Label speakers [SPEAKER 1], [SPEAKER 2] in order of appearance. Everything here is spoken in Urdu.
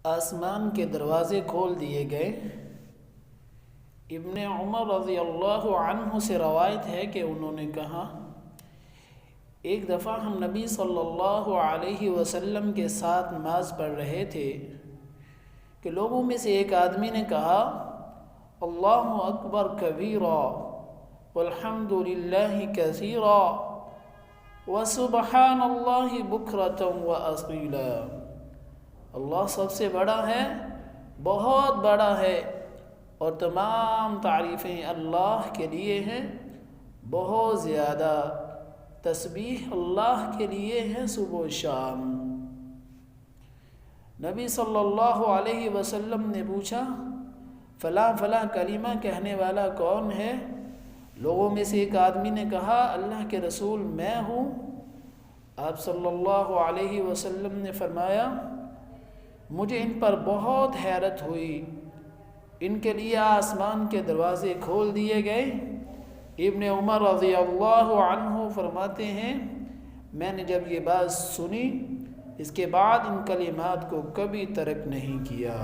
[SPEAKER 1] آسمان کے دروازے کھول دیے گئے۔ ابن عمر رضی اللہ عنہ سے روایت ہے کہ انہوں نے کہا، ایک دفعہ ہم نبی صلی اللہ علیہ وسلم کے ساتھ نماز پڑھ رہے تھے کہ لوگوں میں سے ایک آدمی نے کہا، اللہ اکبر کبیرا والحمد للہ کثیرا وسبحان اللہ بکرۃ واصیلا۔ اللہ سب سے بڑا ہے، بہت بڑا ہے، اور تمام تعریفیں اللہ کے لیے ہیں، بہت زیادہ تسبیح اللہ کے لیے ہیں صبح و شام۔ نبی صلی اللہ علیہ وسلم نے پوچھا، فلاں فلاں کلمہ کہنے والا کون ہے؟ لوگوں میں سے ایک آدمی نے کہا، اللہ کے رسول میں ہوں۔ آپ صلی اللہ علیہ وسلم نے فرمایا، مجھے ان پر بہت حیرت ہوئی، ان کے لیے آسمان کے دروازے کھول دیے گئے۔ ابن عمر رضی اللہ عنہ فرماتے ہیں، میں نے جب یہ بات سنی، اس کے بعد ان کلمات کو کبھی ترک نہیں کیا۔